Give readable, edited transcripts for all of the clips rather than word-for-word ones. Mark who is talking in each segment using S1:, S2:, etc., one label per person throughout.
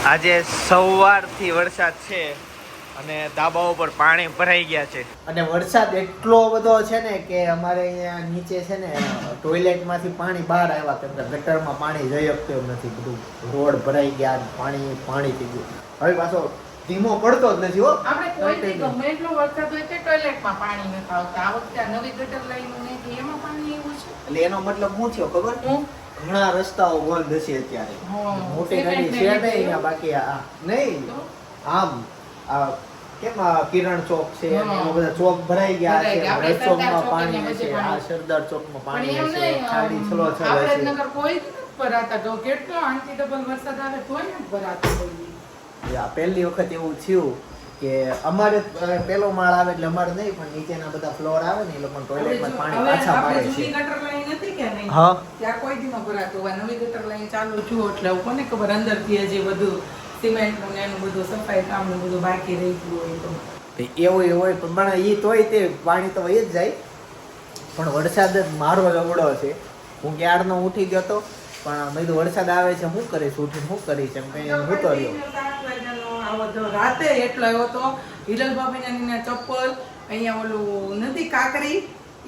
S1: આજે સવારથી વરસાદ છે અને ધાબા ઉપર પાણી ભરાઈ ગયા છે અને વરસાદ એટલો બધો છે ને કે અમારે અહીંયા નીચે છે ને ટોયલેટમાંથી પાણી બહાર આવ્યા કેમ કે ગટરમાં પાણી જઈ શકતું એમ નથી, બધું રોડ ભરાઈ ગયા, પાણી થઈ ગયું. હવે પાછો ધીમો પડતો જ નથી હો.
S2: આપણે કોઈ ગમે એટલો વરસાદ હોય તો ટોયલેટમાં પાણી નથી આવતું. આ વખતે નવી ગટર લાઈન ને એમાં પાણી એવું છે.
S1: એટલે એનો મતલબ શું થયો ખબર? ઘણા રસ્તાઓ બંધ છે અત્યારે, મોટી ગાડી છે નહીં, બાકી નહીં આમ કેમ કિરણ ચોક છે એવા બધા ચોક ભરાઈ ગયા છે, ભરત ચોકમાં પાણી છે, આ સરદાર ચોકમાં પાણી છે, ખાડી છલો છલો છે.
S2: આપણે નગર કોઈ ભરાતા તો કેટલો આંટી ડબલ વરસાદ આવે તોય નથી ભરાતો કોઈ.
S1: આ પહેલી વખત એવું થયું કે અમારે પેલો માળ આવે એટલે અમારે નહીં, પણ નીચેના બધા ફ્લોર આવે ને એ લોકો ટોયલેટમાં પાણી પાછા પાડે છે.
S2: જૂની ગટર લાઈન નથી કે નહીં,
S1: હા
S2: ત્યાં કોઈ દી ન ભરાતું હોય. નવી ગટર લાઈન ચાલુ થયું એટલે કોને ખબર અંદરથી હજી બધું સિમેન્ટ નું એનું બધું સફાઈ કામ નું બધું બાકી રહી ગયું હોય
S1: એવું હોય પણ એ તોય તે પાણી તો વહી જ જાય. પણ વરસાદ જ મારો રવડો છે. હું ક્યારનો ઉઠી ગયો હતો પણ મેં કીધું વરસાદ આવે છે શું કરીશ, ઉઠીને શું કરીશ એમ કઈ હું તો રહ્યો.
S2: રાતે એટલો આવ્યો તો હિરલ બાબીના ચપ્પલ અહીંયા ઓલું નથી કાકરી,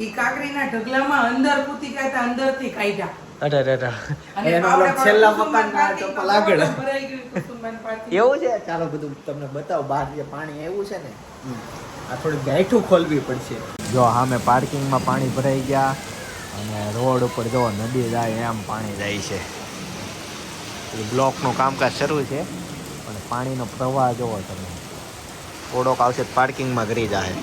S2: ઈ કાકરીના ઢગલામાં અંદર પૂતી ગયા હતા, અંદરથી કાઢ્યા.
S1: છેલ્લા મકાનમાં ચપ્પલ આગળ એવું છે. ચાલો બધું તમને બતાવો બહાર જે પાણી આવ્યું છે ને આ થોડી ગાંઠું ખોલવી પડશે. જો સામે પાર્કિંગમાં પાણી ભરાઈ ગયા અને રોડ ઉપર જો નદી જાય એમ પાણી જાય છે. બ્લોકનું કામકાજ શરૂ છે પણ પાણીનો પ્રવાહ જોવો તમે, થોડોક આવશે પાર્કિંગમાં કરી જાય.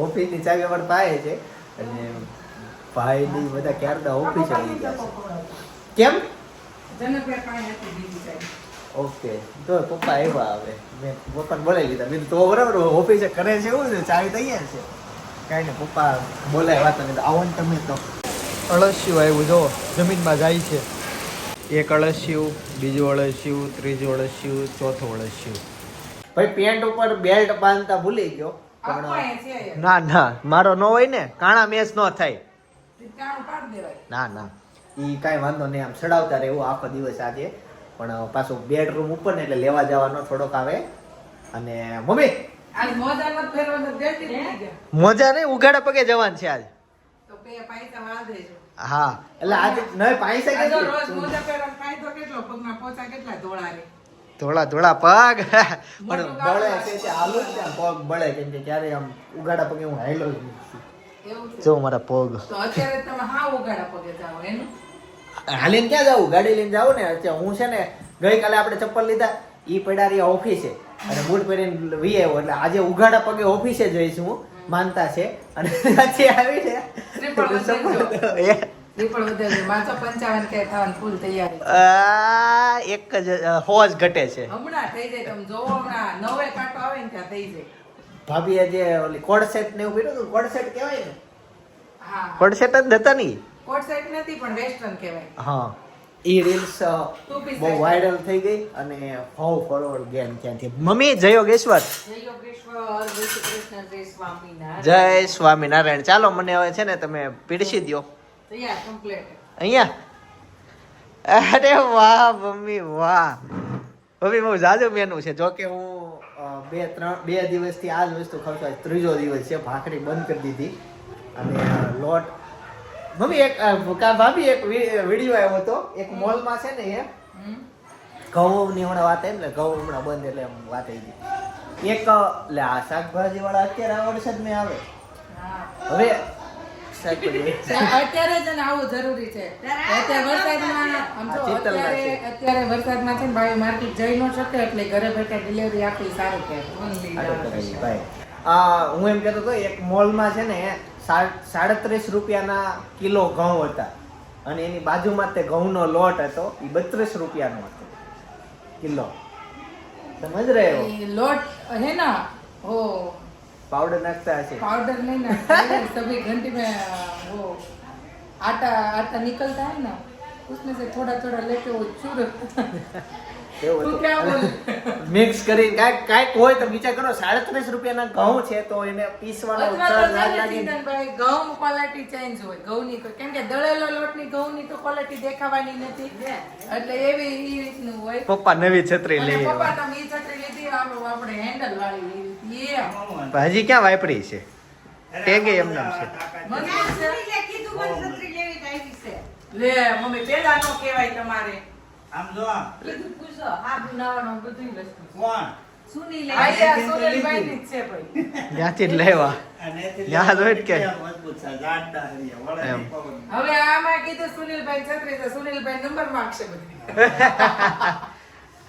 S1: ઓફિસની ચાવી અમારે પાય છે અને ભાઈ ની બધા ક્યારના ઓફિસ આવી ગયા છે. કેમ ઓકે તો પપ્પા આવ્યા, આવે મેં પપ્પાને બોલાવી લીધા. બીજું તો બરાબર ઓફિસે કરે છે એવું ને, ચાવી તૈયાર છે કાંઈ ને પપ્પા બોલાય વાત નહીં આવો ને તમે. તો અળસિયું આવ્યું જો જમીનમાં જાય છે. એક અળસિયું, બીજું અળસિયું, ત્રીજું અળસિયું, ચોથું અળસિયું. ભાઈ પેન્ટ ઉપર બેલ્ટ બાંધતા ભૂલી ગયો પણ ના મારો ન હોય ને કાણા મેચ ન થાય. ના ઈ કાંઈ વાંધો નહીં, આમ ચડાવતા રહેવું આખો દિવસ આજે. પણ પાછું બેડરૂમ ઉપર ને એટલે લેવા જવાનો થોડોક આવે. અને મમ્મી મોજા નહીં ઉઘાડા પગે જવાનું છે આજ. હા એટલે આજે નહીં પૈસા ધોળા પગ પણ બળે છે હાલો પગ બળે કેમ કે ક્યારે આમ ઉઘાડા પગે હું હાઈલો જો મારા પગ. હાલીને ક્યાં જાવું, ગાડી લઈને જાવું ને. હું છે ને ગઈકાલે આપણે ચપ્પલ લીધા ઈ પડારી ઓફિસે અને બૂટ પહેરીને વી આવ્યો એટલે આજે ઉઘાડા પગે ઓફિસે જઈશ હું માનતા છે. અને પછી આવી ને એક જ હોજ ઘટે છે. ભાભીએ જે ઓલી કોડ સેટ ને એવું કર્યું હતું, કોડ સેટ કહેવાય ને, કોડ સેટ જ હતા નહીં,
S2: કોટ સેટ નથી પણ વેસ્ટર્ન કહેવાય.
S1: હા ઈ રીલ્સ બહુ વાયરલ થઈ ગઈ અને બહુ ફોલોવર ગેન ત્યાંથી. મમ્મી જય યોગેશ્વર. જય સ્વામિનારાયણ. ચાલો મને હવે છે ને તમે પીરસી દો અહીંયા. અરે વાહ મમ્મી વાહ. મમ્મી બહુ જાજુ મેનુ છે. જો કે હું બે દિવસથી આ જ વસ્તુ ખાઉં છું. ત્રીજો દિવસ છે. ભાખરી બંધ કરી દીધી અને લોટ. મમ્મી એક ભાભી એક વિડીયો આવ્યો હતો એક મોલમાં છે ને એ ઘઉંની હમણાં વાત આવી ને ઘઉં હમણાં બંધ એટલે વાત આવી ગઈ. એક એટલે આ શાકભાજી વાળા અત્યારે આ વરસાદ મેં આવે હવે
S2: અત્યારે જ આવું જરૂરી છે. અત્યારે વરસાદમાં છે ને ભાઈ માર્કેટ જઈ ન શકે એટલે ઘરે બેઠા ડિલિવરી આપી સારું કે.
S1: હું એમ કહેતો હતો એક મોલમાં છે ને 37 રૂપિયાના કિલો ઘઉં હતા અને એની બાજુમાં તે ઘઉંનો લોટ હતો એ 32 રૂપિયાનો હતો કિલો. સમજ રહે હો?
S2: લોટ હે ના ઓ
S1: पाउडर नाखता है,
S2: पाउडर नहीं नाखता सभी घंटे में वो आटा निकलता है ना उसमें से थोड़ा थोड़ा लेके वो चूर
S1: મિક્સ કરીને કાંઈક હોય તો વિચાર કરો 37 રૂપિયાના ઘઉં છે તો એને પીસવાનો
S2: ઘઉં ક્વોલિટી ચેન્જ હોય ઘઉંની કેમ કે દળેલો લોટની ઘઉંની તો ક્વોલિટી દેખાવાની નથી એટલે એવી રીતનું હોય
S1: પપ્પા નવી છત્રી
S2: અને
S1: લઈ
S2: પપ્પા
S1: આવ્યા.
S2: તમે ઈ છત્રી લીધી આપણે હેન્ડલ વાળી લીધી એ
S1: પણ હજી ક્યાં વાપરી છે? ટેગે એમને એમ છે.
S2: લે મમ્મી પેલા નો કહેવાય તમારે
S3: આમ જો
S2: પૂછો હાથ નાવાનો બધું વસ્તુ
S3: કોણ
S2: આયા સુરેલભાઈ ની જ છે ભાઈ
S1: ત્યાંથી જ લેવા.
S3: અને
S1: યાદ હોય ને કે?
S3: મજબૂત છે જાડા હરિયા વળે
S1: એમ.
S3: નહીં પવન.
S2: હવે આમાં કીધું સુનિલભાઈ છત્રી તો સુનિલભાઈ નંબર માંગશે બધી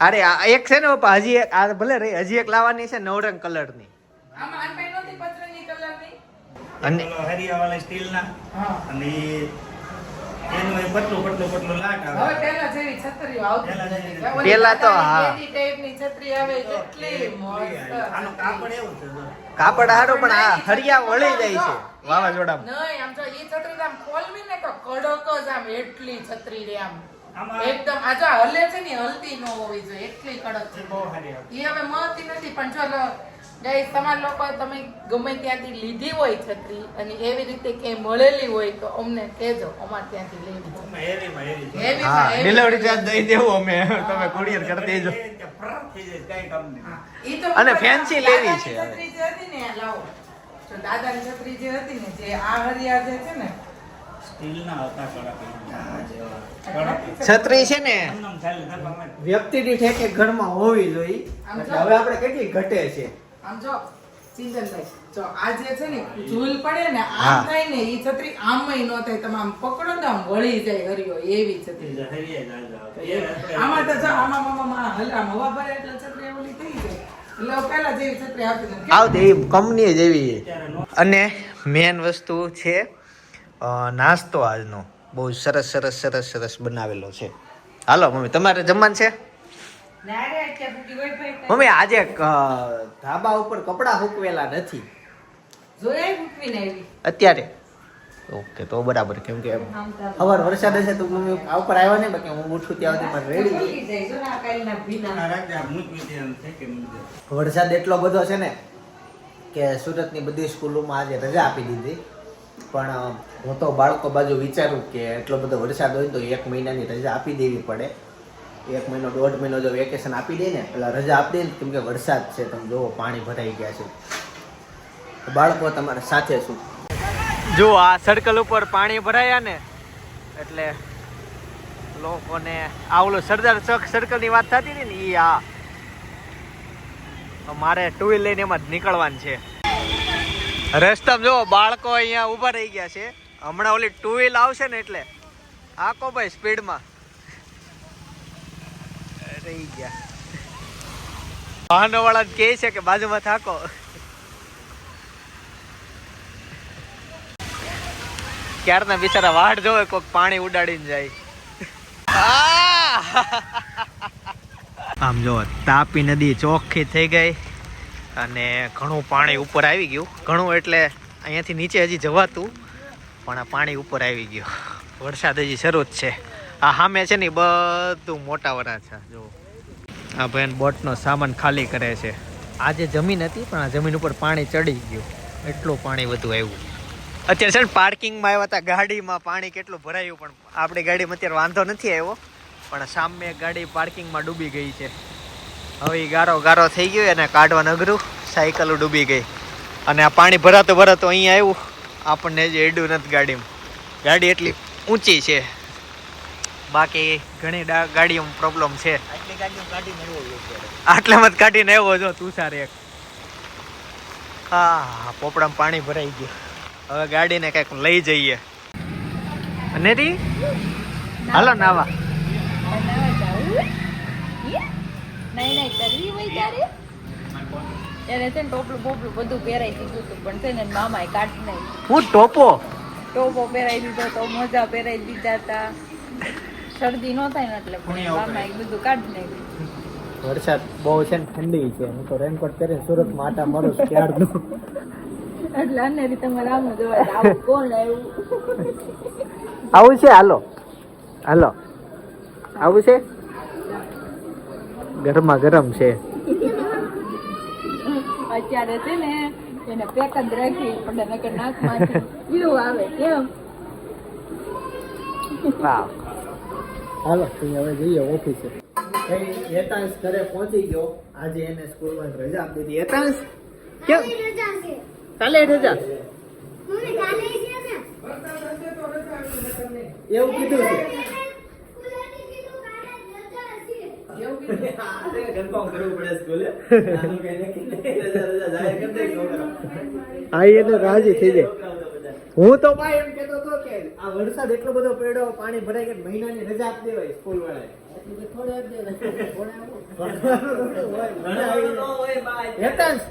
S1: અરે આ એક છે ને પપ્પા, હજી એક આ ભલે રહી, હજી એક લાવવાની છે નવરંગ કલરની.
S2: આમાં અનભાઈ નહોતી પતંગની કલરની
S1: અને
S3: પેલો હરિયા વાળા સ્ટીલના
S2: હા
S3: અને એનું એ પતલું લાટ
S2: હવે
S3: આવે
S2: પેલા જેવી છત્રીઓ આવતી
S3: પેલા
S2: નથી.
S3: જેવી.
S2: ઓલી
S1: પેલા તો હા.
S2: બેડી ટાઈપની છત્રી આવે કેટલી મસ્ત
S3: આનું કાપડ એવું છે જો.
S1: કાપડ હારું, પણ આ હરિયા વળી જાય છે વાવાઝોડામાં.
S2: નહીં આમ જો ઈ છત્રી આમ ખોલવી ને તો કડક જ આમ એટલી છત્રી રે આમ
S3: આમાં
S2: એકદમ આ જો હલે છે ને હલતી ન હોવી જોઈએ એટલી કડક છે
S3: બહુ સારી આવે.
S2: ઈ હવે મળતી નથી પણ જો ગાઈસ તમારા લોકો તમે ગમે ત્યાંથી લીધી હોય છત્રી અને એવી રીતે ક્યાંય મળેલી હોય તો અમને કહેજો અમારે ત્યાંથી લેવી છે
S3: આમાં હેરીમાં હેરી છે.
S2: એવી
S1: હા,
S2: એવી.
S1: ડિલિવરી ચાર્જ દઈ દેવું અમે, તમે કુરિયર કરી દેજો.
S3: એ ફરક થઈ જાય કાંઈ કામ નહીં.
S2: હા, ઈ તો
S1: અને
S2: ઉપર
S1: fancy
S2: દાદાની
S1: લેવી છે હવે.
S2: છત્રી જે હતી ને આ લાવો જો દાદાની છત્રી જે હતી ને જે આ હરિયા જે છે ને
S3: સ્ટીલના હતા કડક જેવા. કડક.
S1: છત્રી છે ને
S3: આમ નામ ચાલે છે પણ
S1: વ્યક્તિ દીઠ એક એક ઘરમાં હોવી જોઈએ.
S2: આમ
S1: એટલે
S2: જો.
S1: હવે આપણે કેટલી ઘટે છે.
S2: આમ જો ચિંતનભાઈ જો આ જે છે ને ઝૂલ પડે ને
S1: હા.
S2: આમ થાય ને ઈ છત્રી આમય ન થાય તમે આમ પકડો ને તો આમ વળી જાય હરિયો એવી છત્રી
S3: એ હરિયા જ આવે. એ આપણે-
S2: આમાં તો જો આમાં હલા હવા ભરે એટલે છત્રી ઓલી થઈ જાય એટલે હવે પહેલા જેવી છત્રી આવતી નથી
S1: આવતી એ કંપની જેવી.
S3: અત્યારે નો
S1: અને મેન વસ્તુ છે નાસ્તો આજનો બહુ સરસ સરસ સરસ સરસ બનાવેલો છે. હાલો મમ્મી, તમારે જમવાનું છે? મમ્મી આજે ધાબા ઉપર કપડા સૂકવેલા નથી
S2: જોયા મૂકવીને આવી
S1: અત્યારે. ઓકે, તો બરાબર. કેમ કે સવાર વરસાદ હશે તો મમ્મી આ ઉપર આવ્યા નહીં, બાકી હું ઉઠું ત્યાં સુધી મારે રેડી.
S2: ભૂલી જાય જો ને આ કાલના ભીના
S3: આ રાખજે, આ મૂકવી દે એમ છે કે મૂકી દે.
S1: વરસાદ એટલો બધો છે ને કે સુરતની બધી સ્કૂલોમાં આજે રજા આપી દીધી. પણ હું તો બાળકો બાજુ વિચારું કે એટલો બધો વરસાદ હોય તો 1 મહિનાની રજા આપી દેવી પડે. 1 મહિનો 1.5 મહિનો જો વેકેશન આપી દે ને પેલા રજા આપી દે ને, કેમ કે વરસાદ છે, તમે જોવો પાણી ભરાઈ ગયા છે. તો બાળકો તમારે સાથે શું જો આ સર્કલ ઉપર પાણી ભરાયા ને એટલે લોકોને આ ઓલો સરદાર ચોક સર્કલની વાત થતી હતી ને એ આ મારે 2 વ્હીલ લઈને એમાં જ નીકળવાનું છે. રસ્તામાં જો બાળકો અહીંયા ઊભા રહી ગયા છે. હમણાં ઓલી 2 વ્હીલ આવશે ને એટલે આકો ભાઈ સ્પીડમાં રહી ગયા. વાહનો વાળા કહે છે કે બાજુમાં થાકો. ક્યારના બિચારા વાટ જોવે કોઈક પાણી ઉડાડીને જાય. આમ જો તાપી નદી ચોખ્ખી થઈ ગઈ અને ઘણું પાણી ઉપર આવી ગયું. ઘણું એટલે અહીંયાથી નીચે હજી જવાતું, પણ આ પાણી ઉપર આવી ગયું. વરસાદ હજી શરૂ જ છે. આ સામે છે ને બધું મોટા વરાછા જો. આ ભાઈ બોટનો સામાન ખાલી કરે છે. આજે જમીન હતી પણ આ જમીન ઉપર પાણી ચડી ગયું, એટલું પાણી બધું આવ્યું. અત્યારે છે ને પાર્કિંગમાં આવ્યા હતા, ગાડીમાં પાણી કેટલું ભરાયું, પણ આપણી ગાડીમાં અત્યારે વાંધો નથી આવ્યો. પણ સામે એક ગાડી પાર્કિંગમાં ડૂબી ગઈ છે. હવે એ ગારો ગારો થઈ ગયો અને કાઢવાનું અઘરું, સાયકલો ડૂબી ગઈ. અને આ પાણી ભરાતું ભરાતું અહીંયા આવ્યું, આપણને જ એડું નથી ગાડીમાં. ગાડી એટલી ઊંચી છે, બાકી ઘણી ગાડીઓમાં પ્રોબ્લેમ છે.
S3: આટલી ગાડીઓ કાઢીને આવ્યો છે.
S1: આટલામાં જ કાઢીને આવ્યો જો તુષાર એક. હા, પોપડામાં પાણી ભરાઈ ગયું. હવે ગાડીને કંઈક લઈ જઈએ. અને રી હાલો નાવા.
S4: નહીં કરવી હોય ત્યારે એને છે ને ટોપલું બોપલું બધું પહેરાઈ દીધું હતું, પણ છે ને મામાએ કાઢ નહીં.
S1: હું ટોપો
S4: ટોપો પહેરાઈ દીધો તો, મોજા પહેરાઈ દીધા હતા, શરદી ન થાય ને એટલે પણ મામાએ બધું કાઢ નાખ્યું.
S1: વરસાદ બહુ છે ને ઠંડી છે. હું તો રેનકોટ પહેરીને સુરતમાં આટા મારું છું ક્યારનું.
S4: એટલે અનેરી તમારે આમ જોવાય આવું કોણ આવ્યું.
S1: આવું છે? હાલો હાલો, આવું છે? ગરમા ગરમ છે.
S4: અત્યારે છે ને એને પેક જ રાખી પડે, નકર નાકમાંથી પીળું આવે કેમ.
S1: વાહ. હાલો હવે જઈએ ઓફિસે. હેતાંશ ઘરે પહોંચી ગયો. આજે એને સ્કૂલમાં રજા આપી દીધી. હેતાંશ કેમ કાલે રજા એવું કીધું છે. હા એટલે રાજી થઈ જાય. હું તો ભાઈ એમ કેતો હતો કે આ વરસાદ એટલો બધો પડ્યો, પાણી ભરાઈ ગયા, મહિનાની રજા આપી દેવાય સ્કૂલ વાળા. હેતાંશ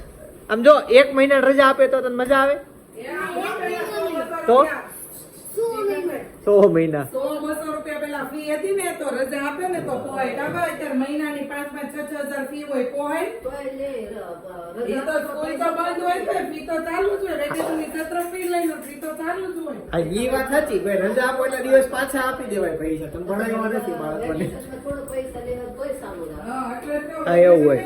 S1: આમ જો 1 મહિના રજા આપે તો તને મજા આવે? તો 100 મહિના
S2: 100-200 રૂપિયા પેલા ફી હતી ને તો રજા આપે ને તો પોહાય. કાકા અત્યારે મહિનાની 5,000-6,000 ફી હોય પોહાય? ઈ તો સ્કૂલ તો બંધ હોય છે, ફી તો ચાલુ જ હોય. વેકેશનની સત્ર ફી લઈને ફી તો ચાલુ જ હોય.
S1: હા ઈ વાત સાચી. ભાઈ રજા આપો એટલે દિવસ પાછા આપી દેવાય પૈસા. તમે ભણાવ્યા નથી બાળકોને.
S2: હા, એટલે તો
S1: હા, એવું હોય.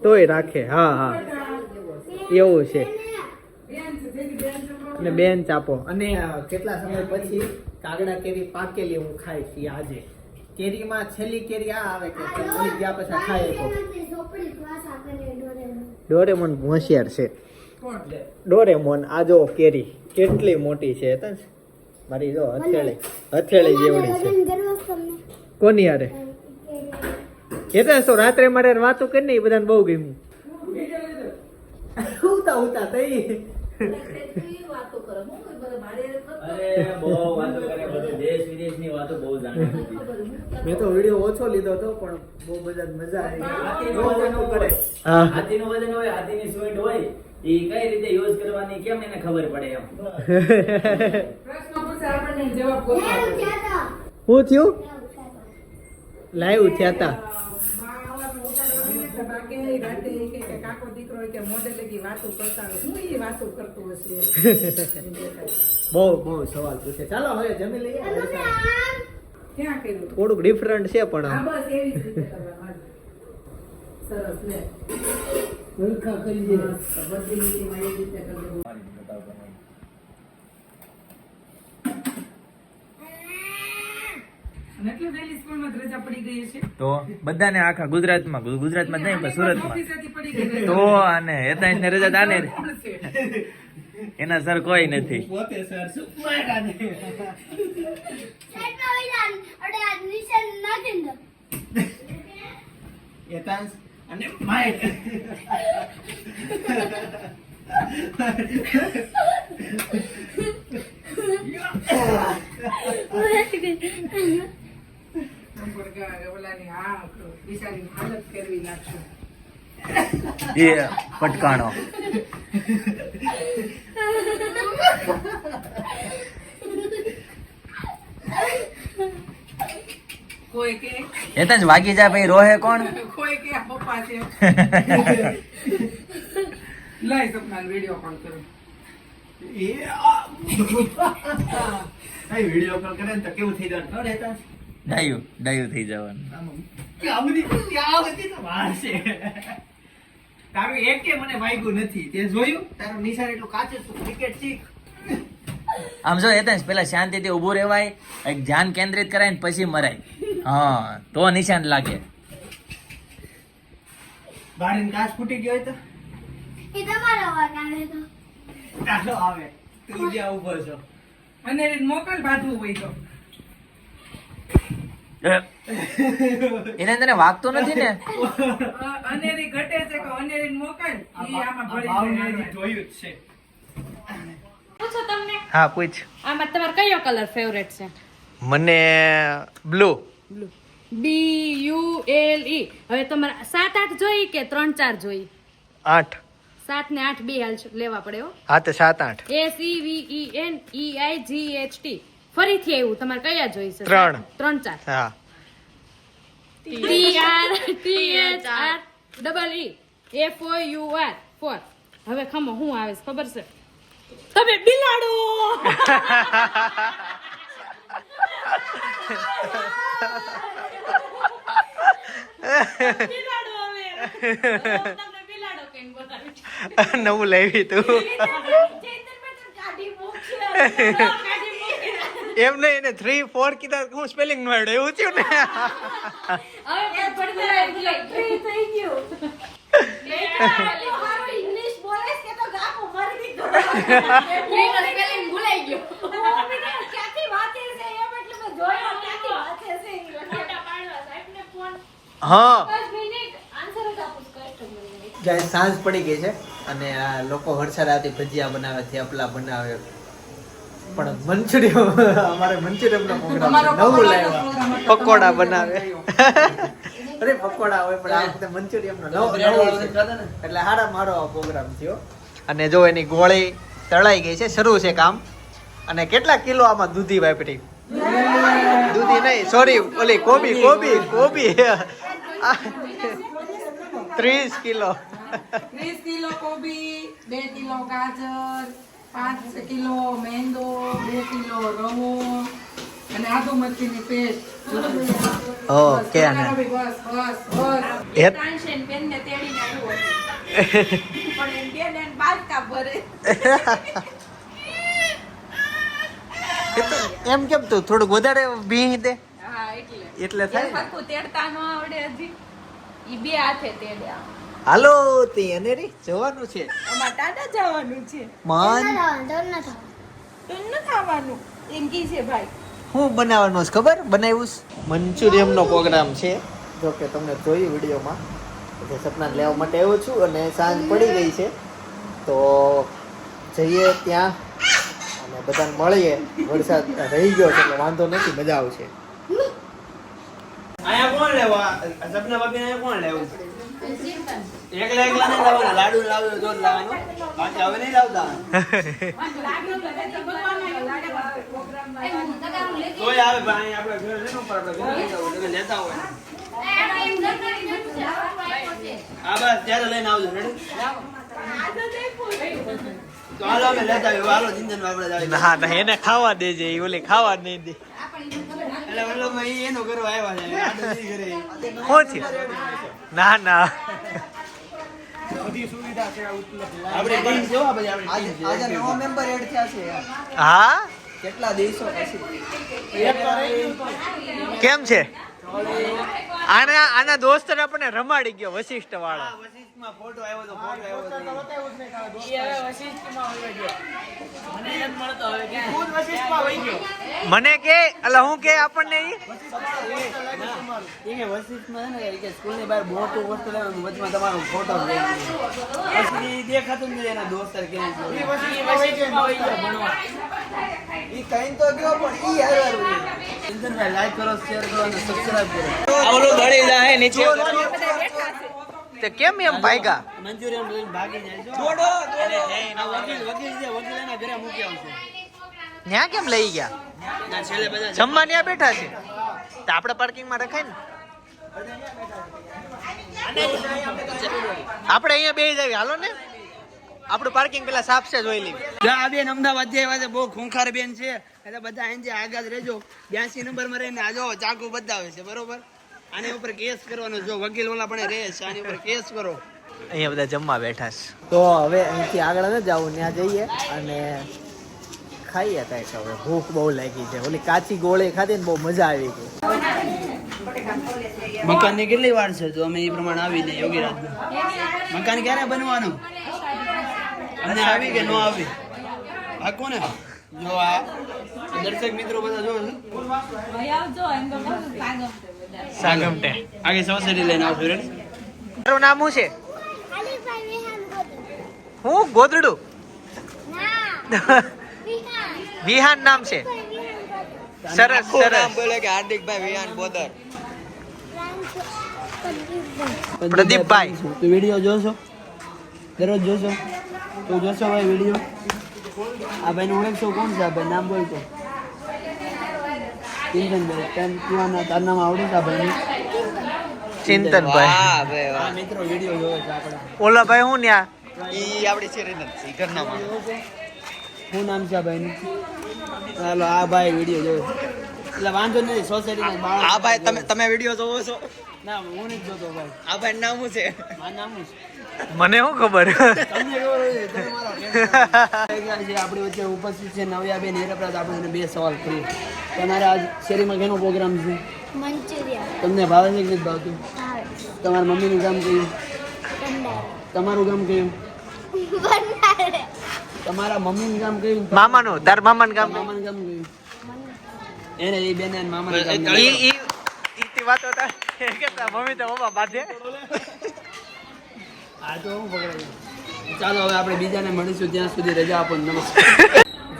S1: તોય રાખે. હા હા એવું છે. અને બેન્ચ આપો. અને કેટલા સમય પછી કાગડા કેરી પાકેલી હું ખાઈશ. ઈ આજે કેરીમાં છેલ્લી કેરી આ આવે કે ઓલી ગયા પછી ખાય તો. ડોરેમોન હોશિયાર છે.
S2: કોણ લે?
S1: ડોરેમોન આ જો કેરી કેટલી મોટી છે. મારી જો હથેળી જેવડી છે. કોની યારે તો રાત્રે મારે વાતો કરીને ઈ બધાને બહુ ગમ્યું. ઉતા તઈ મેં તો વિડીયો ઓછો લીધો હતો પણ બહુ બધા મજા આવી. કરે
S3: હાથીનું વજન હોય, હાથીની સ્વીટ હોય, ઈ કઈ રીતે યુઝ કરવાની કેમ એને ખબર પડે એમ.
S2: પ્રશ્ન પૂછે આપણને જવાબ ગોતવા પડે.
S1: શું થયું? લાઈવ થયા હતા.
S2: કાકો દીકરો કે મોઢે લગી વાતો કરતા હોય. હું એ વાતો કરતો હશે.
S1: બહુ સવાલ પૂછે. ચાલો હવે જમી લઈએ.
S2: ક્યાં કર્યું?
S1: થોડુંક ડિફરન્ટ છે પણ
S2: હા, બસ એવી જ રીતે તમે માનો. સરસ લે. કરી દે. બધી લીટીમાં એવી રીતે કરી દે. અને એટલે વહેલી સ્કૂલમાં રજા પડી ગઈ છે.
S3: તો બધાને આખા ગુજરાતમાં જ નહીં પણ સુરતમાં
S2: ઓફિસેથી પડી ગઈ રજા.
S3: તો આને હેતાંશ ને રજા તાને
S2: કોણ છે?
S3: એના સર કોઈ નથી.
S1: પોતે સર શું હેતાંશ અને માઇક
S2: ઓલાની આ બિચારીની હાલત કરવી નાખશું.
S3: એ પટકાણો.
S2: કોઈ કે
S3: હેતાંશ વાગી જા ભાઈ રોહે કોણ?
S2: કોઈ કે આ પપ્પા છે. લઈ સપના વિડીયો કોલ કરો.
S1: વિડીયો કોલ કરે ને તો કેવું થઈ જવાનું ખબર હેતાંશ?
S3: ડાયું થઈ જવાનું.
S1: ત્યાં બધી તો વાર છે. તારું એકે મને વાગ્યું નથી. તે જોયું? તારું નિશાન એટલું કાચું છે. ક્રિકેટ શીખ.
S3: આમ જો હેતાંશ પેલા શાંતિથી ઊભું રહેવાય, એક ધ્યાન કેન્દ્રિત કરાય ને પછી મરાય. હા તો નિશાન લાગે.
S1: બારીનો કાચ ફૂટી ગયો હોય તો ચાલો આવે. તું જ્યાં ઉભો છો.
S2: અને મોકલ બાંધવું હોય તો.
S3: એને તને વાગતું નથી ને?
S2: અનેરી ઘટે છે કે અનેરી મોકલ. ઈ આમાં ભળી
S1: ભાવનાએ
S2: જાય.
S1: જોયું જ છે.
S4: પૂછો તમને
S3: હા પૂછ.
S4: આમાં તમારો કયો કલર ફેવરેટ છે?
S3: મને બ્લુ.
S4: BULE. હવે તમારે 7-8 જોઈ કે 3-4 જોઈ?
S3: 8.
S4: 7 ને 8 બે હાલ લેવા પડે હો.
S3: હા તો 7-8.
S4: ACVENEIGHT. ફરીથી આવ્યું. તમારે કયા જોઈ છે? 3-4.
S3: હા.
S4: TRTHREEFOUR 4. હવે ખમો હું આવે છે ખબર છે? તમે બિલાડો. બિલાડો હવે. તમને બિલાડો કેમ બોલાવી?
S3: નવું લાવી તું.
S4: ચેતન કાઢી મૂકશે. કાઢી મૂકે.
S1: એમ નહીં એને 3 4 કીધા હું સ્પેલિંગ નો આવડે એવું થયું ને
S4: હવે પણ પડતા થઈ ગયું ઇંગ્લિશ બોલે કે તો ગાપો મારી દીધો સ્પેલિંગ ભૂલાઈ ગયો ક્યાંથી વાતે છે એ એટલે મેં જોયો ક્યાંથી વાતે છે ફોટા પાડવા સાહેબને ફોન
S1: હા
S4: બસ મિનિટ આન્સર જ આપું કસ્ટમર
S1: ગાય સાંજ પડી ગઈ છે અને આ લોકો હરસરાથી ભજીયા બનાવે થેપલા બનાવે પણ મંચુરિયમ અમારે મંચુરિયમ નો પ્રોગ્રામ નવું લાવ્યા પકોડા બનાવે અરે પકોડા હોય પણ આ વખતે મંચુરિયમ નો નવો એટલે હારા મારો પ્રોગ્રામ થયો અને જો એની ગોળી તળાઈ ગઈ છે શરૂ છે કામ અને કેટલા કિલો આમાં દૂધી વાપરી દૂધી નહીં સોરી ઓલી કોબી 30 કિલો
S2: 30 કિલો કોબી 2 કિલો ગાજર 5 કિલો મેંદો 2 કિલો રવો અને આદુ મરચીની પેસ્ટ
S1: ઓકે
S2: બસ બસ
S1: એ
S4: ટ્રાન્સેન પેન ને તેડીને આવ્યો પણ એમ કે ને બાલકા ભરે
S1: એમ કેમ તું થોડુંક વધારે ભી દે
S4: હા
S1: એટલે થાય ને.
S4: સરખું તેડતા ન આવડે હજી ઈ બે હાથે તેડ્યા
S1: હાલો તે અને રી જવાનું છે
S4: અમાર ટાટા જવાનું છે
S1: મન
S4: તો ન ખાવાનું એમ કી છે ભાઈ
S1: હું બનાવવાનું છે ખબર બનાવ્યું મંચુરિયમ નો પ્રોગ્રામ છે જો કે તમને જોયું વિડીયોમાં એટલે સપના લેવા માટે આવ્યો છું અને સાંજ પડી ગઈ છે તો જઈએ ત્યાં અને બધાને મળીએ વરસાદ રહી ગયો છે એટલે વાંધો નથી મજા આવશે
S5: આયા કોણ લેવા સપના બાપી આયા કોણ લેવું એકલા એકલા નહીં લાવવાના લાડુ લાવ્યો તો જ લાવવાનો બાકી હવે નહીં લાવતા તોય આવે પણ અહીં આપણે ઘર છે ને ઉપર આપણે ઘરે લેતા હોય તમે લેતા હોય હા બસ ત્યારે લઈને આવજો રેડી તો હાલો અમે લેતા આવ્યો હાલો જીંદન આપણે જાવી
S1: ના ના એને ખાવા દેજે ઈ ઓલી ખાવા જ નહીં દે
S5: એટલે ઓલો મેં એનો કરવા આવ્યા છે આડો નહીં ઘરે
S1: શું થયું ના ના
S5: બધી સુવિધા છે આપણે ટીમ જો આ બધી આપણી ટીમ
S6: આજે નવો મેમ્બર એડ થયા છે
S1: હા
S6: કેટલા દિવસો પછી
S1: કેમ છે આના દોસ્ત આપણને રમાડી ગયો વશિષ્ઠ વાળો
S5: વશિષ્ઠમાં ફોટો આવ્યો તો ફોટો આવ્યો તો
S1: મને કે એટલે હું કે આપણને ઈ
S5: એ કે વશિષ્ઠમાં છે ને કે સ્કૂલની બહાર મોટું વસ્તુ લેવાનું વચમાં તમારો ફોટો પછી દેખાતું નથી એના દોસ્તર કેમ છે
S6: ઈ કઈ તો ગયો પણ ઈ આવ્યો
S5: ચિંતનભાઈ લાઈક કરો શેર કરો અને સબસ્ક્રાઇબ કરો
S3: આવલો ગળી જાય નીચે
S1: તે કેમ એમ ભાગ્યા
S5: મંચુરિયન લઈને ભાગી જાય છે છોડો વકીલ છે વકીલ એના ઘરે મૂકી આવશે
S1: ન્યા કેમ લઈ ગયા
S5: ના છેલ્લે બધા
S1: જમવા ન્યા બેઠા છે તો આપણે પાર્કિંગમાં રખાય ને આપણે અહીંયા બેસી જઈએ હાલો ને આપણું પાર્કિંગ પેલા સાફ છે જોઈ લેવી
S5: જો આ બેન અમદાવાદ જે છે બહુ ખૂંખાર બેન છે એટલે બધા અહીં આગળ રહેજો 82 નંબરમાં રહીને આ જો ચાકુ બતાવે છે બરોબર આની ઉપર કેસ કરવાનો જો વકીલ ઓલા પણ રહે છે આની ઉપર કેસ કરો
S1: અહીંયા બધા જમવા બેઠા છે તો હવે અહીંથી આગળ ન જાવું ત્યાં જઈએ અને ખાઈએ કાંઈક હવે ભૂખ બહુ લાગી છે ઓલી કાચી ગોળી ખાધી ને બહુ મજા આવી ગઈ
S5: મકાનની કેટલી વાર છે તો અમે એ પ્રમાણે આવી જઈએ યોગીરાજ મકાન ક્યારે બનવાનું અને આવી કે ન આવી આ કોને જો આ દર્શક મિત્રો બધા જો
S4: ભાઈ આવજો એમ તો બસ સાગમ છે બધા
S1: સાગમટે
S5: આગે સોસાયટી લઈને આવજો રેડી
S1: તારું નામ શું છે હું ગોદડું વિહાન નામ છે સરસ સરસ
S6: બોલે કે હાર્દિકભાઈ વિહાન બોદર
S1: પ્રદીપભાઈ
S5: તો વિડીયો જોશો દરરોજ જોશો તો જોશો ભાઈ વિડીયો આ ભાઈ ઓળખશો કોણ છે આ ભાઈ નામ બોલતો ચિંતનભાઈ તેમ કુવાના તાર નામ આવડે છે આ ભાઈ
S1: ચિંતનભાઈ
S6: વાહ બે વાહ
S5: આ મિત્રો વિડીયો જોવે છે આપણે
S1: ઓલા ભાઈ હું ન્યા
S6: ઈ આપડી છે રેનલ ઘરના માણસ
S5: શું નામ છે આ ભાઈનું ચાલો આ ભાઈ વિડીયો જોવે એટલે વાંધો નહીં, સોસાયટીના બાળકો
S6: આ ભાઈ તમે વિડીયો જોવો છો?
S5: ના હું નથી જોતો ભાઈ.
S6: આ ભાઈ નામ શું છે?
S5: મારું નામ શું છે?
S1: મને શું ખબર
S5: તમને ખબર હોય, તમે મારા friend છો. જે આપણી વચ્ચે ઉપસ્થિત છે નવ્યાબેન હેરાપ્રાત, આપણે એને 2 સવાલ કરીએ. તમારે આજ શેરીમાં કેનો પ્રોગ્રામ છે?
S4: મંચુરિયન
S5: તમને ભાવે છે કે નથી ભાવતું?
S4: આવે
S5: તમારા મમ્મીનું ગામ કયું?
S4: કંડારે
S5: તમારું ગામ કયું?
S4: બંડારે
S5: તમારા મમ્મીનું ગામ કયું?
S1: મામાનું તાર મામાનું ગામ
S5: મામાનું ગામ કયું? એને એ બેન મામાનું ગામ કયું?
S1: ઈ વાતો હતા કે મમ્મી તો પપ્પા બાંધે
S5: આ તો હું પકડાયું. ચાલો હવે આપણે બીજાને મળીશું, ત્યાં સુધી રજા આપો. નમસ્કાર.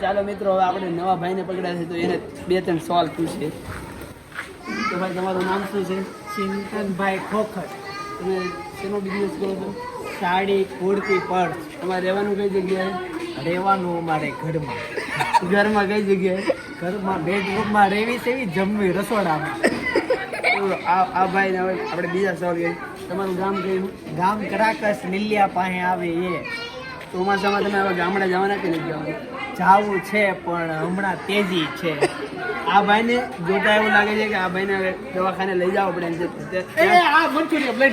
S5: ચાલો મિત્રો, હવે આપણે નવા ભાઈને પકડ્યા છે તો એને 2-3 સવાલ પૂછીએ. તો ભાઈ તમારું નામ શું છે?
S1: ચિંતનભાઈ ખોખર
S5: તમે શેનો બિઝનેસ કરો છો?
S1: સાડી કુર્તી પર્સ
S5: તમારે રહેવાનું કઈ જગ્યાએ?
S1: રહેવાનું અમારે ઘરમાં
S5: ઘરમાં કઈ જગ્યાએ?
S1: ઘરમાં બેડરૂમમાં રહેવી છે એવી જમવી રસોડામાં
S5: તો આ ભાઈને હવે આપણે બીજા સવાલ કરીએ. તમારું ગામ કયું?
S1: ગામ કરાકસ લીલિયા પાસે આવે એ
S5: ચોમાસામાં તમે હવે ગામડે જવાના કે નથી જવાના?
S1: જાવું છે પણ હમણાં તેજી છે
S5: આ ભાઈને જોતા એવું લાગે છે કે આ ભાઈને હવે દવાખાને લઈ જવો પડે એમ છે.
S1: આ મંચુરિયન લઈ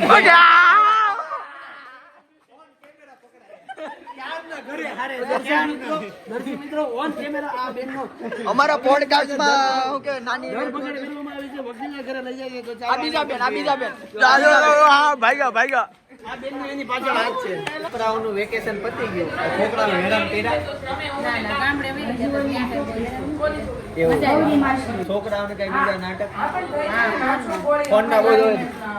S5: દર્શક મિત્રો, ઓન કેમેરા આ બેનનો
S6: અમારા પોડકાસ્ટમાં શું કે નાની
S5: ધરપકડ કરવામાં આવી છે. વકીલના ઘરે લઈ જાય તો
S6: આ બીજા બેન ભાગ્યા
S5: આ બેનનો એની પાછળ હાથ છે.
S1: છોકરાઓનું વેકેશન પતી ગયું છોકરાઓ હેરાન કર્યા એવું છોકરાઓને કઈ બીજા નાટક ફોનના બોલ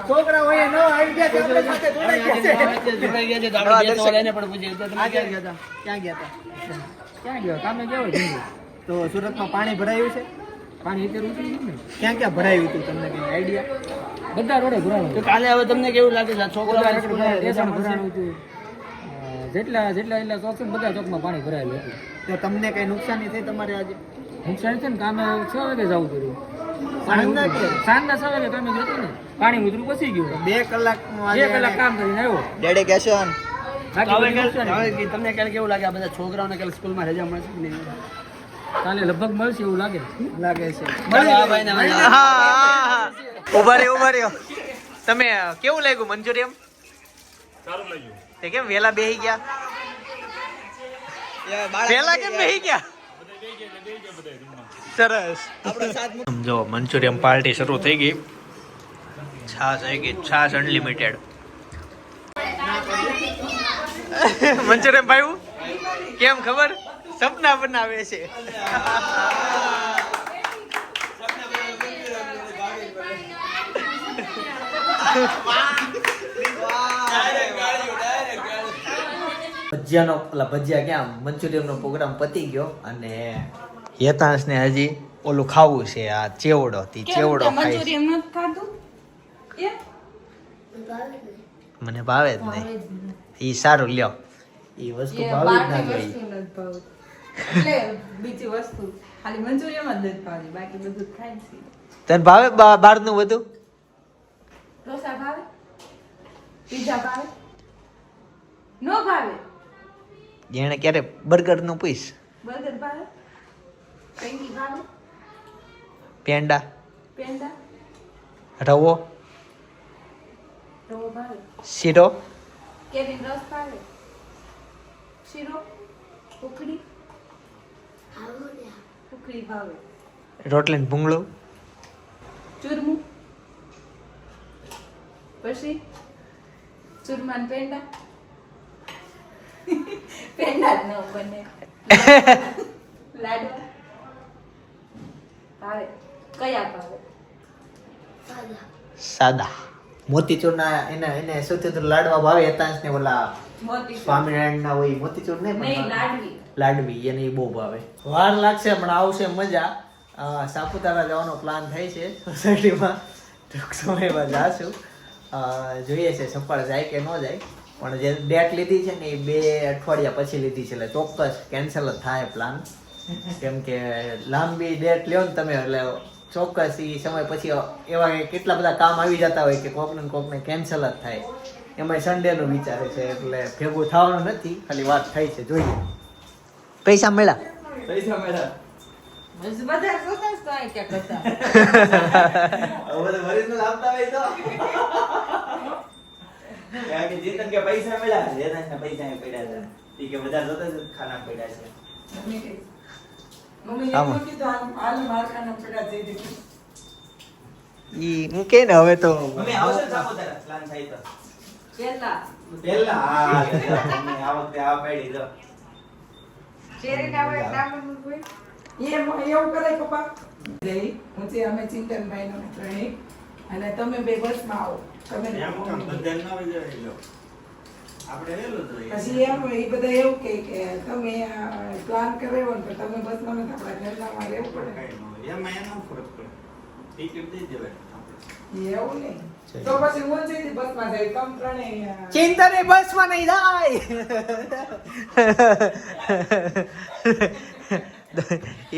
S1: છોકરાઓ એ ન આવી ગયા તો આપણે સાથે જોડાઈ ગયા છે.
S5: જોડાઈ ગયા છે તો આપણે બે સવાલ એને પણ પૂછીએ. તો તમે
S1: આગળ
S5: ક્યાં ગયા હતા?
S1: ક્યાં ગયા હતા ક્યાં ગયો કામે ગયો તો સુરતમાં પાણી ભરાયું છે
S5: પાણી અત્યારે ઉતરી ગયું ને?
S1: ક્યાં ક્યાં ભરાયું હતું તમને કઈ આઈડિયા
S5: બધા રોડે ભરાણું. તો કાલે હવે તમને કેવું લાગે છે? આ છોકરા
S7: ભરાણું હતું જેટલા એટલા ચોક છે ને બધા ચોકમાં પાણી ભરાયેલું હતું.
S1: તો તમને કઈ નુકસાની થઈ તમારે આજે
S7: નુકસાન છે ને કામે 6 વાગે જવું પડ્યું.
S1: સાંજના કે
S7: સાંજના 6 વાગે કામે ગયો હતો ને પાણી ઉતરું પછી ગયું
S1: 2 કલાક
S7: 2 કલાક કામ કરીને આવ્યો.
S6: ડેડિકેશન.
S7: બાકી બધું નુકસાન.
S5: હવે તમને કાલે કેવું લાગે? આ બધા છોકરાઓને કાલે સ્કૂલમાં રજા મળશે કે નહીં?
S7: કાલે લગભગ મળશે એવું લાગે.
S1: લાગે છે
S5: ચાલો આ ભાઈને હવે
S1: ઉભા રહ્યો તમે કેવું લાગ્યું મંચુરિયન સારું લાગ્યું તે કેમ વેલા બેહી ગયા વેલા કેમ બેહી ગયા સરસ જો મંચુરિયન પાર્ટી શરૂ થઈ ગઈ છાશ આવી ગઈ છાશ અનલિમિટેડ મંચુરિયન ભાઈ કેમ ખબર સપના બનાવે છે ભજીયા ક્યાં મંચુરિયન નો પ્રોગ્રામ પતી ગયો અને યતાંશ ને હજી ઓલું ખાવું છે આ ચેવડો ચેવડો ખાય છે. મને ભાવે જ નહીં ઈ સારું લ્યો ઈ વસ્તુ ભાવે જ ના ગઈ
S2: બીજી વસ્તુ ખાલી મંચુરિયન જ નથી ભાવતી બાકી બધું ખાય છે.
S1: તને ભાવે બહાર નું બધું
S2: ઢોસા ભાવે પીઝા ભાવે નો ભાવે
S1: એને ક્યારે બર્ગર નું પૂછ
S2: બર્ગર ભાવે ફ્રેન્કી ભાવે
S1: પેંડા
S2: પેંડા
S1: રવો
S2: રવો ભાવે
S1: શીરો
S2: કેરીનો રસ ભાવે શીરો ઉખડી ઉખડી ભાવે
S1: રોટલી ને ભૂંગળું
S2: ચૂરમું પછી ચૂરમા ને પેંડા પેંડા જ ન બને લાડવા ભાવે કયા ભાવે
S1: સાદા મોતીચૂર ના એને સૌથી વધુ લાડવા ભાવે યતાંશ ને ઓલા
S2: મોતી
S1: સ્વામિનારાયણ ના હોય મોતીચૂર નહીં
S2: નહીં
S1: પણ
S2: લાડવી
S1: લાડવી એને ઈ બહુ ભાવે વાર લાગશે પણ આવશે મજા સાપુતારા જવાનો પ્લાન થાય છે સોસાયટીમાં ટૂંક સમયમાં જાશું જોઈએ છે સફળ જાય કે ન જાય પણ જે ડેટ લીધી છે ને એ 2 અઠવાડિયા પછી લીધી છે એટલે ચોક્કસ કેન્સલ જ થાય પ્લાન કેમ કે લાંબી ડેટ લ્યો ને તમે એટલે ચોક્કસ એ સમય પછી એવા કેટલા બધા કામ આવી જતા હોય કે કોકને કેન્સલ જ થાય એમાં સન્ડેનું વિચારે છે એટલે ભેગું થવાનું નથી ખાલી વાત થઈ છે જોઈએ પૈસા મળ્યા
S2: બસ બધા જોતા જ તો આ ક્યાં કરતા
S1: હવે તો original આપતા હોય તો કારણ કે જીતન કે પૈસા મળ્યા છે એના પૈસા પડ્યા છે ઈ કે બધા જોતા જ ખાના પડ્યા છે
S2: મમ્મી એમ કીધું હાલ મારખાના પડ્યા જઈ દીધું
S6: ઈ હું કે ને હવે તો
S1: મમ્મી આવશે ને સાપુતારા પ્લાન થાય તો
S2: પેલા
S1: પેલા હા મમ્મી આ વખતે આ પડી દો
S2: શેરી ના હોય ડામર કોઈ એવું કરે પપ્પા જઈ હું છે અમે ચિંતનભાઈ નો ત્રણેય અને તમે બે બસમાં આવો તમે
S1: એમ કામ બધાને ના હોય જો આપણે વેલું જોઈએ
S2: પછી એમ એ બધા એવું કે તમે પ્લાન કરેલો ને તો તમે બસમાં નથી આપણા ઘરનામાં રહેવું પડે
S1: એમાં એનો ફરક પડે ટિકિટ દઈ દેવાય
S2: એવું નહીં તો પછી હું જઈ બસમાં જઈ તમ ત્રણેય
S6: ચિંતા નહીં બસમાં નહીં જાય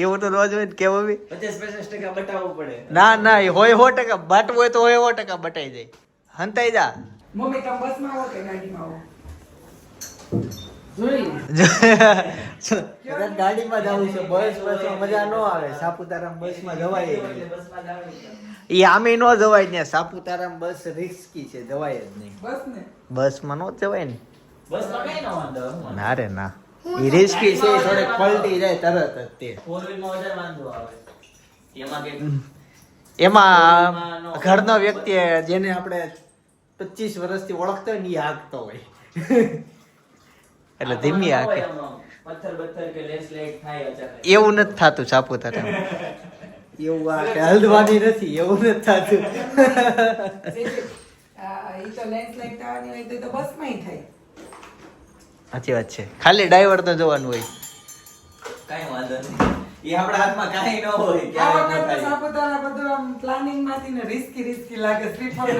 S6: એવું તો રોજ હોય ને કેવું બી
S1: 50-50% બતાવવું પડે
S6: ના ના એ હોય 100% બટવું હોય તો હોય 100% બટાઈ જાય હંતાઈ જા
S2: મમ્મી તમે બસમાં આવો કે ગાડીમાં આવો જોઈ
S1: કદાચ ગાડીમાં જવું છે બસમાં મજા ન આવે સાપુતારામાં બસમાં જવાય
S6: એ આમે નો જવાય ને સાપુતારામાં બસ રિસ્કી છે જવાય જ નહીં
S2: બસ ને
S6: બસમાં નો જવાય ને
S1: બસમાં કઈ ન વાંધો
S6: ના રે ના એ રિસ્કી છે થોડેક પલટી જાય તરત જ તે
S1: ફોર વ્હીલમાં વધારે વાંધો આવે એમાં કે
S6: એમાં ઘરનો વ્યક્તિ જેને આપણે 25 વર્ષથી ઓળખતો હોય ને એ હાંકતો હોય એટલે ધીમી હાંકે
S1: પથ્થર બથ્થર કે લેન્ડસ્લાઇડ થાય અચાનક
S6: એવું નથી થતું સાપુતારામાં
S1: એવું આ કે હલવાની નથી એવું નથી થતું
S2: ઈ તો લેન્ડસ્લાઇડ થવાની હોય તો બસમાંય થાય
S6: સાચી વાત છે ખાલી ડ્રાઈવર તો જોવાનું હોય
S1: કઈ વાંધો નહીં એ આપણા હાથમાં કાઈ ન હોય
S2: આ
S1: ક્યારે ન
S2: વખત
S1: થાય
S2: સાપુતારા બધું આમ પ્લાનિંગ માંથી ને રિસ્કી લાગે શ્રીફળ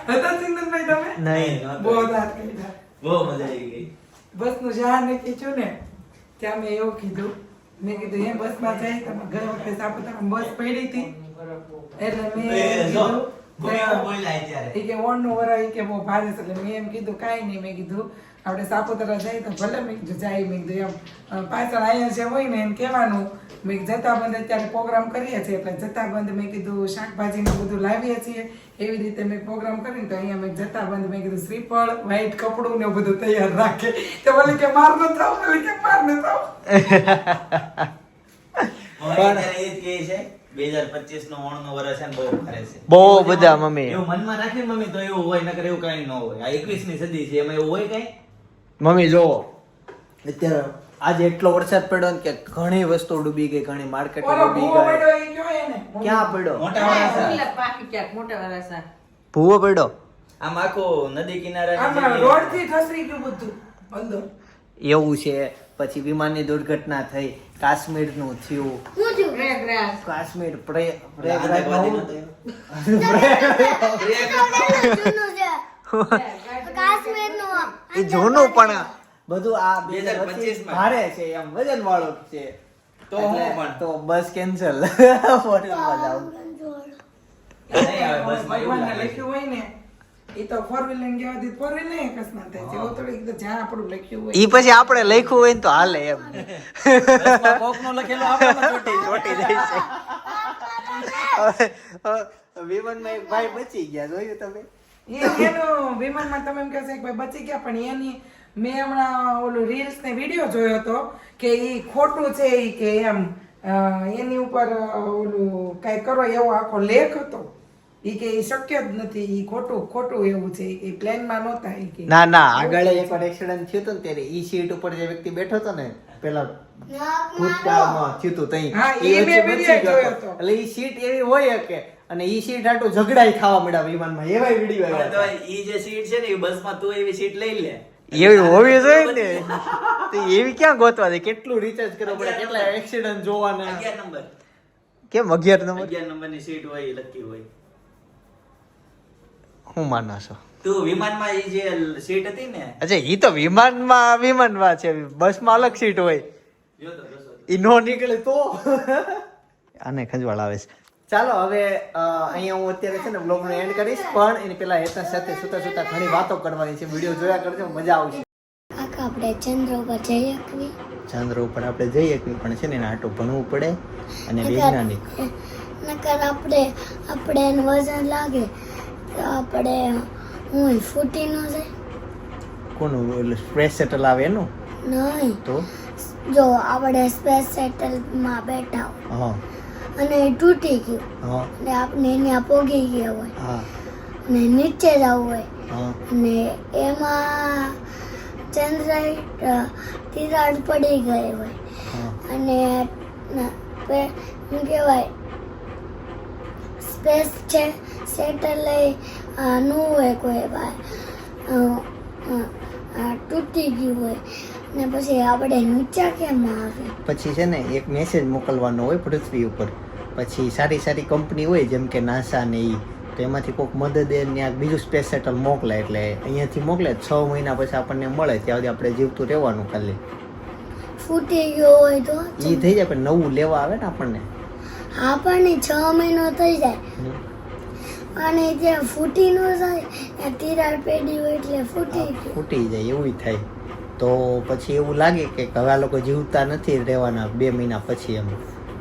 S2: હતા ચિંતનભાઈ તમે
S6: નહીં
S2: બહુ દાંત કાઢ્યા.
S1: બહુ મજા આવી ગઈ
S2: બસનું જહાજ નક્કી થયું ને ત્યાં મેં એવું કીધું મેં કીધું એ બસમાં જાય તમે ગઈ વખતે સાપુતારામાં બસ પડી હતી એટલે મેં એમ કીધું
S1: બોલાય ત્યારે
S2: ઈ કે ઓણનું વરાય ઈ કે બહુ ભારે છે એટલે મેં એમ કીધું કાંઈ નહીં મેં કીધું આપણે સાપુતારા જઈએ તો ભલે મેં કીધું જાય મેં કીધું એમ પાછળ અહીંયા જે હોય ને એમ કહેવાનું મેં જથ્થાબંધ અત્યારે પ્રોગ્રામ કરીએ છીએ એટલે જથ્થાબંધ મેં કીધું શાકભાજીને બધું લાવીએ છીએ એવી રીતે મેં પ્રોગ્રામ કરીને તો અહીંયા મેં જથ્થાબંધ મેં કીધું શ્રીફળ વ્હાઈટ કપડું ને એવું બધું તૈયાર રાખે તો બોલે કે માર ન થાવ બોલે કે માર ન થાવ
S1: પણ એ જ કહે છે 2025 નો ઓણનો વર્ષ છે ને બહુ ભારે છે
S6: બહુ બધા મમ્મી
S1: એવું મનમાં રાખે મમ્મી તો એવું હોય નકર એવું કઈ ન હોય આ 21મી સદી છે એમાં એવું હોય કઈ
S6: મમ્મી જો
S1: અત્યારે
S6: આજે એટલો વરસાદ પડ્યો ને કે ઘણી વસ્તુ ડૂબી ગઈ ઘણી માર્કેટ
S2: ઓલો
S6: ડૂબી
S2: ભૂવો
S6: ગઈ
S2: પડ્યો ઈ કયો એને
S6: ક્યાં પડ્યો
S1: મોટા વાળા
S6: ભૂવો પડ્યો
S1: આમ આખો નદી કિનારે
S2: આમાં રોડ થી ઠસરી ગયું બધું અંદર
S6: એવું છે પછી વિમાનની દુર્ઘટના થઈ કાશ્મીર નું થયું કાશ્મીર પ્રયાગરાજમાં હું થયું? એ જૂનું પણ બધું આ
S1: 2025 માં.
S6: ભારે છે એમ વજન વાળું છે
S1: તો હું
S6: એટલે
S1: પણ.
S6: તો બસ કેન્સલ હોટલમાં જાવ
S1: નહીં આવે બસમાં એવું
S2: ભગવાનને
S1: લાગે છે.
S2: લખ્યું હોય ને ઈ તો ફોર વ્હીલર ને કહેવા દીધું ફોર વ્હીલર નહીં અકસ્માત થાય છે એવું થોડીક તો જ્યાં આપણું લખ્યું હોય
S6: ઈ પછી આપણે લખ્યું હોય ને તો હાલે એમ
S1: બસમાં કોકનું લખેલું આપણામાં ચોટી
S6: ચોટી જાય છે વિમાનમાં એક ભાઈ બચી ગયા જોયું તમે
S2: એનું વિમાનમાં તમે એમ કહેશો કે ભાઈ બચી ગયા પણ એની મેં હમણાં ઓલું રીલ્સ ને વિડીયો જોયો હતો કે ઈ ખોટું છે ઈ કે એમ એની ઉપર ઓલું કઈ કરો એવો આખો લેખ હતો ઈ કે ઈ શક્ય જ નથી ઈ ખોટું એવું છે ઈ પ્લેનમાં નહોતા ઈ કે
S6: ના ના આગળ એકવાર એક્સિડન્ટ થયું હતું ને ત્યારે ઈ સીટ ઉપર જે વ્યક્તિ બેઠો હતો ને પેલા ભૂતકાળમાં થયું હતું તઈ
S2: હા,
S6: ઈ
S2: ઈ મેં
S6: વચ્ચે
S2: video
S6: બચી ગયો
S2: જોયો
S6: હતો.
S2: હતો.
S6: એટલે ઈ સીટ એવી હોય કે અને ઈ સીટ હાટું ઝઘડાઈ થવા મળ્યા વિમાનમાં એવાય વિડીયો
S1: પણ તો
S6: આવ્યા
S1: ઈ જે સીટ છે ને એ બસમાં તું એવી સીટ લઈ લે
S6: એવી હોવી જોઈએ ને તો એવી ક્યાં ગોતવા દે કેટલું રિસર્ચ કરવું પડે કેટલા એક્સિડન્ટ જોવાના
S1: 11 નંબર
S6: કેમ 11 નંબર
S1: 11 નંબરની સીટ હોય એ લખી હોય
S6: હું માનો છો
S1: તું વિમાનમાં ઈ જે સીટ હતી ને
S6: અચ્છા ઈ તો વિમાનમાં છે બસમાં અલગ સીટ હોય
S1: જો તો જોશો.
S6: ઈ નો નીકળે તો આને ખંજવાળ આવે છે ચાલો હવે અહીંયા હું અત્યારે છે ને બ્લોગનો એન્ડ કરીશ પણ એની પહેલા હેતા સાથે સુતા સુતા ઘણી વાતો કરવાની છે વિડીયો જોયા કરજો મજા આવશે
S8: કાકા આપણે ચંદ્ર ઉપર જઈ શકવી
S6: ચંદ્ર ઉપર આપણે જઈએ કે પણ છે ને એને આટલું ભણવું પડે અને વૈજ્ઞાનિક
S8: નકર આપણે એનું વજન લાગે તો આપણે હું ફૂટી ન જાય.
S6: કોનું એટલે સ્પેસ શટલ આવે એનું
S8: નહીં,
S6: તો
S8: જો આપણે સ્પેસ સેટલમાં બેઠા હોય
S6: હા
S8: અને એ તૂટી ગયું
S6: હા
S8: અને આપણે ત્યાં પોગી ગયા હોય
S6: હા
S8: અને નીચે જવું હોય
S6: હા
S8: અને એમાં તિરાડ પડી ગઈ હોય
S6: હા
S8: અને શું કહેવાય સ્પેસ છે સેટેલાઇટ નું હોય કોઈ તૂટી ગયું હોય ને પછી આપણે નીચે કેમ આવે.
S6: પછી છે ને એક મેસેજ મોકલવાનો હોય પૃથ્વી ઉપર. પછી સારી સારી કંપની હોય જેમ કે નાસા ને ઈ, તો એમાંથી કોઈક મદદ ત્યાં બીજું સ્પેસ સેટલ મોકલે, એટલે અહીંયાથી મોકલે 6 મહિના પછી આપણને મળે, ત્યાં સુધી આપણે જીવતું રહેવાનું ખાલી.
S8: ફૂટી ગયો હોય તો
S6: ઈ થઈ જાય પણ નવું લેવા આવે ને આપણને.
S8: આપણને 6 મહિનો થઈ જાય અને જે ફૂટી ન જાય એ તિરાડ પેડી હોય એટલે ફૂટી ગયું.
S6: ફૂટી જાય એવું થાય. તો પછી એવું લાગે કે હવે આ લોકો જીવતા નથી રહેવાના 2 મહિના પછી એમ,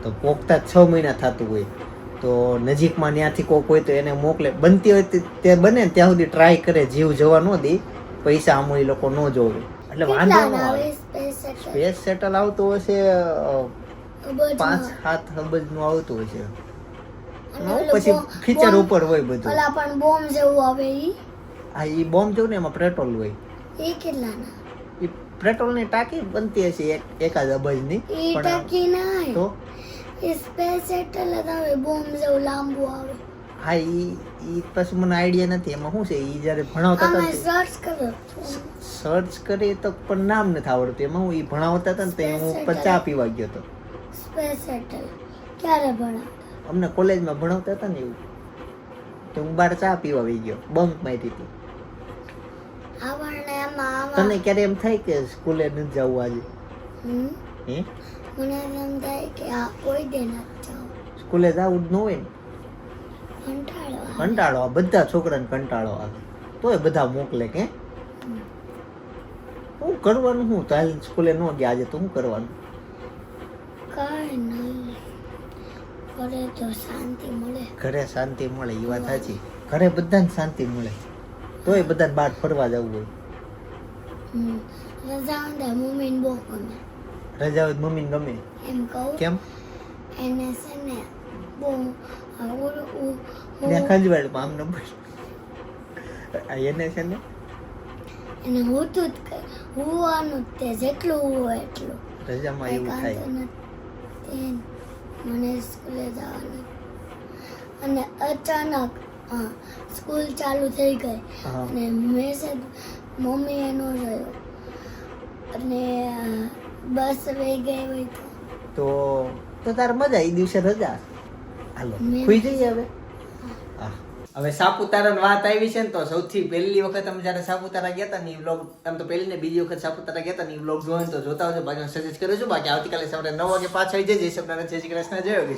S6: તો પોગતા 6 મહિના થતું હોય, તો નજીકમાં ત્યાંથી કોઈક હોય તો એને મોકલે. બનતી હોય તે બને ને ત્યાં સુધી ટ્રાય કરે, જીવ જવા ન દે, પૈસા આમ એ લોકો ન જોવે એટલે વાંધો ન આવે. સ્પેસ સેટલ આવતું હશે 5-7 અબજ નું આવતું હશે. પછી ફીચર ઉપર હોય બધું.
S8: ઓલા પણ બોમ્બ જેવું આવે ઈ
S6: હા, ઈ બોમ્બ જેવું ને એમાં પેટ્રોલ હોય.
S8: એ કેટલાના?
S6: ઈ પેટ્રોલ ની ટાંકી બનતી હશે એકાદ અબજ ની.
S8: ઈ ટાંકી ના
S6: તો
S8: એ સ્પેસ સેટલ જ આવે, બોમ્બ જેવું લાંબુ આવે.
S6: હા, ઈ પછી મને આઈડિયા નથી એમાં શું છે. ઈ જ્યારે ભણાવતા
S8: આમાં
S6: હતા
S8: સર્ચ કરો.
S6: સર્ચ કરી તો પણ નામ નથી આવડતું. એમાં હું ઈ ભણાવતા હતા ને તો હું ઉપર ચા પીવા ગયો હતો.
S8: સ્પેસ સેટલ ક્યારે ભણાવતા?
S6: અમને કોલેજમાં ભણાવતા હતા ને એવું, તો હું બહાર ચા પીવા આવી ગયો, બંક મારી હતી.
S8: આપણને એમાં
S6: તને ક્યારે એમ થાય કે સ્કૂલે નથી જવું આજે? હે,
S8: મને એમ થાય કે આ કોઈ દે નથી જાવ.
S6: સ્કૂલે જવું જ ન હોય ને,
S8: કંટાળો આવે.
S6: કંટાળો આવે. બધા છોકરાને કંટાળો આવે, તોય બધા મોકલે કે શું કરવાનું. શું તો હાલ સ્કૂલે ન ગયા આજે, તો શું કરવાનું?
S8: કાંઈ નહીં, ઘરે તો શાંતિ મળે.
S6: ઘરે શાંતિ મળે, એ વાત સાચી. ઘરે બધાને શાંતિ મળે, તોય બધાને બહાર ફરવા જવું હોય.
S8: રજા અંદર મમ્મીને બહુ ગમે.
S6: રજા હોય મમ્મીને ગમે
S8: એમ કહું
S6: કેમ?
S8: એને છે ને બહુ
S6: ત્યાં ખંજવાળમાં આમ નંબર એને છે ને
S8: એને હોતું જ હોવાનું જ તે જેટલું હોય એટલું.
S6: રજામાં એવું થાય.
S8: મને સ્કૂલે જવાનું અને અચાનક સ્કૂલ ચાલુ થઈ ગઈ
S6: હા.
S8: અને મેસેજ મમ્મીએ ન જોયો અને બસ વહી ગઈ હોય
S6: તો તારે મજા એ દિવસે રજા. હાલો ખુઈ જઈએ હવે. હા, હવે સાપુતારાની વાત આવી છે ને, તો સૌથી પહેલી વખત અમે જ્યારે સાપુતારા ગયા હતા ને એ વ્લોગ, આમ તો પહેલી ને બીજી વખત સાપુતારા ગયા હતા ને એ વ્લોગ જોયો તો જોતા આવજો. બાકી સજેસ્ટ કરું છું. બાકી આવતીકાલે સવારે 9 વાગે પાછા આવી જઈએ. જય શ્રી કૃષ્ણ, જય યોગેશ્વર.